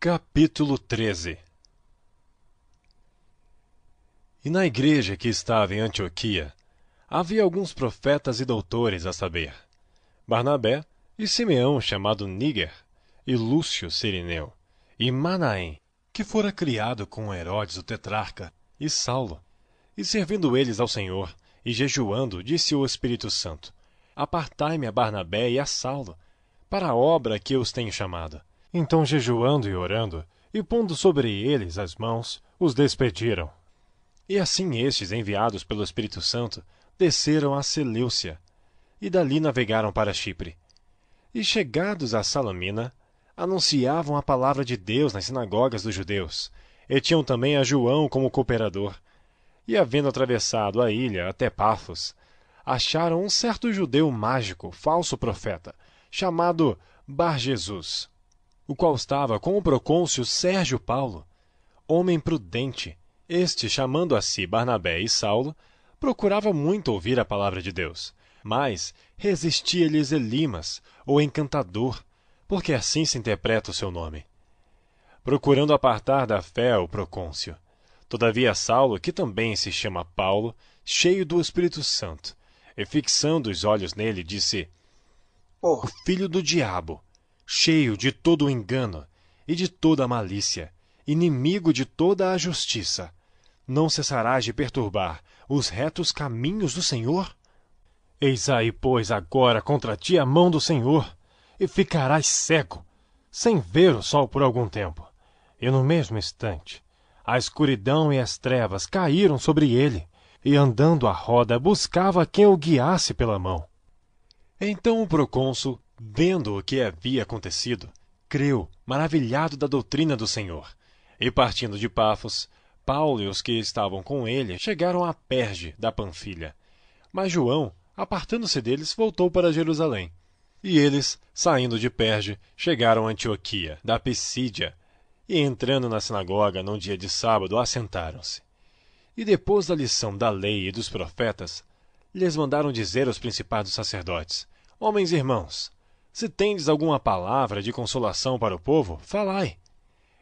Capítulo 13. E na igreja que estava em Antioquia, havia alguns profetas e doutores, a saber, Barnabé e Simeão, chamado Níger, e Lúcio Cirineu, e Manaém, que fora criado com Herodes o tetrarca, e Saulo. E servindo eles ao Senhor, e jejuando, disse o Espírito Santo: Apartai-me a Barnabé e a Saulo, para a obra que eu os tenho chamado. Então, jejuando e orando, e pondo sobre eles as mãos, os despediram. E assim estes, enviados pelo Espírito Santo, desceram a Seleucia, e dali navegaram para Chipre. E chegados a Salamina, anunciavam a palavra de Deus nas sinagogas dos judeus, e tinham também a João como cooperador. E havendo atravessado a ilha até Pafos, acharam um certo judeu mágico, falso profeta, chamado Bar-Jesus, o qual estava com o procônsul Sérgio Paulo, homem prudente. Este, chamando a si Barnabé e Saulo, procurava muito ouvir a palavra de Deus, mas resistia-lhes Elimas, o encantador, porque assim se interpreta o seu nome, procurando apartar da fé o procônsul. Todavia Saulo, que também se chama Paulo, cheio do Espírito Santo, e fixando os olhos nele, disse: O filho do diabo, cheio de todo o engano e de toda a malícia, inimigo de toda a justiça, não cessarás de perturbar os retos caminhos do Senhor? Eis aí, pois, agora contra ti a mão do Senhor, e ficarás cego, sem ver o sol por algum tempo. E no mesmo instante, a escuridão e as trevas caíram sobre ele, e andando à roda buscava quem o guiasse pela mão. Então o procônsul, vendo o que havia acontecido, creu, maravilhado da doutrina do Senhor. E partindo de Pafos, Paulo e os que estavam com ele chegaram a Perge da Panfilha. Mas João, apartando-se deles, voltou para Jerusalém. E eles, saindo de Perge, chegaram a Antioquia, da Pisídia, e entrando na sinagoga num dia de sábado, assentaram-se. E depois da lição da lei e dos profetas, lhes mandaram dizer aos principais dos sacerdotes: Homens e irmãos, se tendes alguma palavra de consolação para o povo, falai.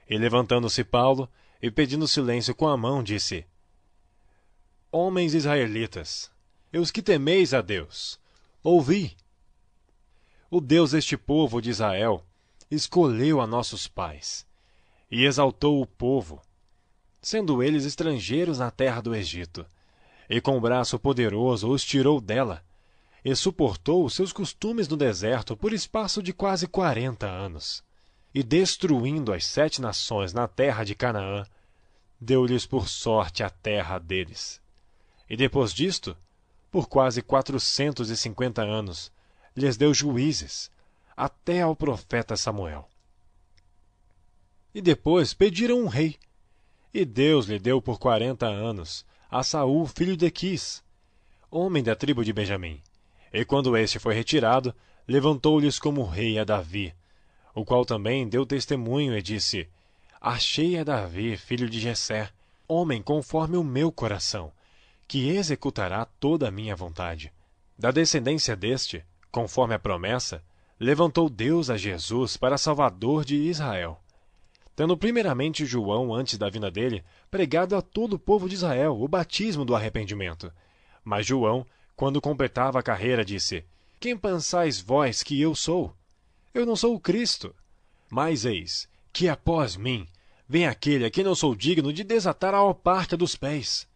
E levantando-se Paulo, e pedindo silêncio com a mão, disse: Homens israelitas, e os que temeis a Deus, ouvi. O Deus deste povo de Israel escolheu a nossos pais, e exaltou o povo, sendo eles estrangeiros na terra do Egito, e com braço poderoso os tirou dela, e suportou os seus costumes no deserto por espaço de quase 40 anos. E destruindo as 7 nações na terra de Canaã, deu-lhes por sorte a terra deles. E depois disto, por quase 450 anos, lhes deu juízes, até ao profeta Samuel. E depois pediram um rei, e Deus lhe deu por 40 anos a Saul, filho de Quis, homem da tribo de Benjamim. E quando este foi retirado, levantou-lhes como rei a Davi, o qual também deu testemunho e disse: Achei a Davi, filho de Jessé, homem conforme o meu coração, que executará toda a minha vontade. Da descendência deste, conforme a promessa, levantou Deus a Jesus para Salvador de Israel, tendo primeiramente João, antes da vinda dele, pregado a todo o povo de Israel o batismo do arrependimento. Mas João, quando completava a carreira, disse: Quem pensais vós que eu sou? Eu não sou o Cristo. Mas eis que após mim vem aquele a quem não sou digno de desatar a alparca dos pés.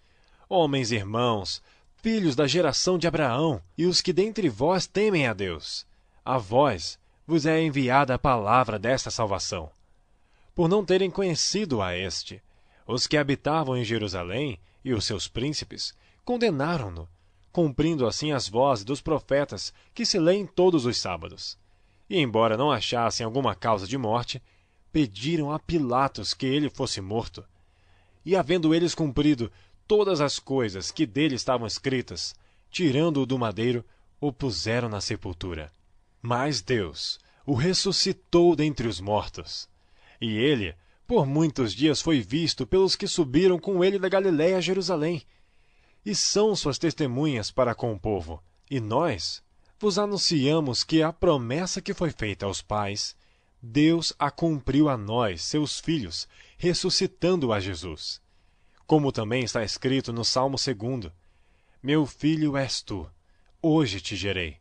Homens e irmãos, filhos da geração de Abraão, e os que dentre vós temem a Deus, a vós vos é enviada a palavra desta salvação. Por não terem conhecido a este, os que habitavam em Jerusalém e os seus príncipes condenaram-no, cumprindo assim as vozes dos profetas que se leem todos os sábados. E, embora não achassem alguma causa de morte, pediram a Pilatos que ele fosse morto. E, havendo eles cumprido todas as coisas que dele estavam escritas, tirando-o do madeiro, o puseram na sepultura. Mas Deus o ressuscitou dentre os mortos. E ele, por muitos dias, foi visto pelos que subiram com ele da Galiléia a Jerusalém, e são suas testemunhas para com o povo. E nós vos anunciamos que a promessa que foi feita aos pais, Deus a cumpriu a nós, seus filhos, ressuscitando a Jesus. Como também está escrito no Salmo 2: Meu filho és tu, hoje te gerei.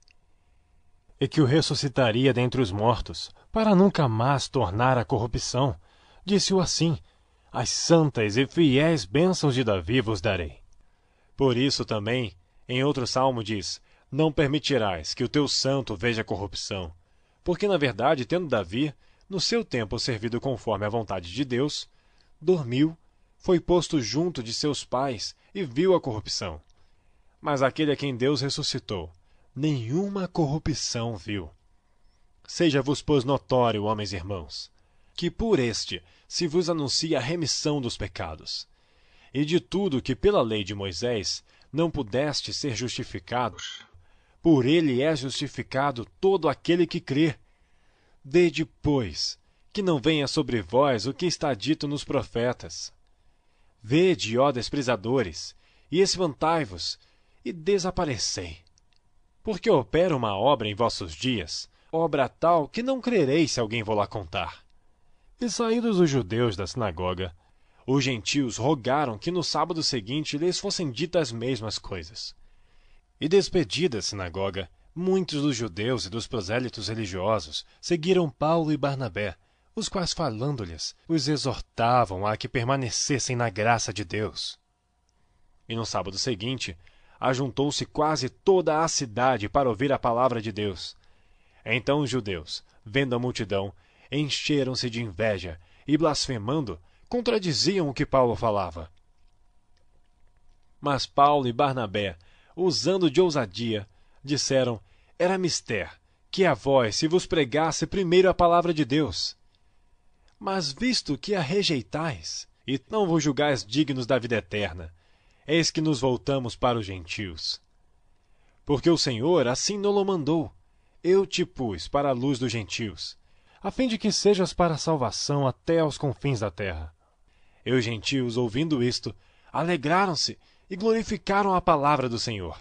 E que o ressuscitaria dentre os mortos, para nunca mais tornar a corrupção. Disse-o assim: As santas e fiéis bênçãos de Davi vos darei. Por isso também, em outro salmo diz: Não permitirás que o teu santo veja corrupção. Porque, na verdade, tendo Davi, no seu tempo servido conforme a vontade de Deus, dormiu, foi posto junto de seus pais e viu a corrupção. Mas aquele a quem Deus ressuscitou, nenhuma corrupção viu. Seja-vos, pois, notório, homens e irmãos, que por este se vos anuncia a remissão dos pecados. E de tudo que pela lei de Moisés não pudeste ser justificado, por ele é justificado todo aquele que crê. Vede, pois, que não venha sobre vós o que está dito nos profetas. Vede, ó desprezadores, e espantai-vos, e desaparecei. Porque opera uma obra em vossos dias, obra tal que não crereis se alguém vô-la contar. E saídos os judeus da sinagoga, os gentios rogaram que no sábado seguinte lhes fossem ditas as mesmas coisas. E despedida a sinagoga, muitos dos judeus e dos prosélitos religiosos seguiram Paulo e Barnabé, os quais, falando-lhes, os exortavam a que permanecessem na graça de Deus. E no sábado seguinte, ajuntou-se quase toda a cidade para ouvir a palavra de Deus. Então os judeus, vendo a multidão, encheram-se de inveja e, blasfemando, contradiziam o que Paulo falava. Mas Paulo e Barnabé, usando de ousadia, disseram: Era mister que a vós se vos pregasse primeiro a palavra de Deus. Mas visto que a rejeitais, e não vos julgais dignos da vida eterna, eis que nos voltamos para os gentios. Porque o Senhor assim nolo mandou: Eu te pus para a luz dos gentios, a fim de que sejas para a salvação até aos confins da terra. E os gentios, ouvindo isto, alegraram-se e glorificaram a palavra do Senhor.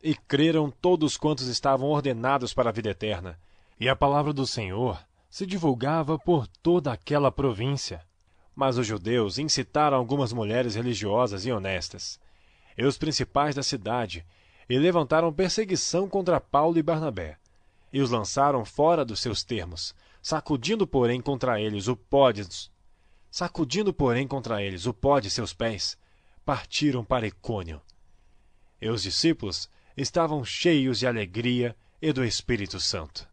E creram todos quantos estavam ordenados para a vida eterna. E a palavra do Senhor se divulgava por toda aquela província. Mas os judeus incitaram algumas mulheres religiosas e honestas, e os principais da cidade, e levantaram perseguição contra Paulo e Barnabé, e os lançaram fora dos seus termos, sacudindo, porém, contra eles o pó de seus pés, partiram para Icônio. E os discípulos estavam cheios de alegria e do Espírito Santo.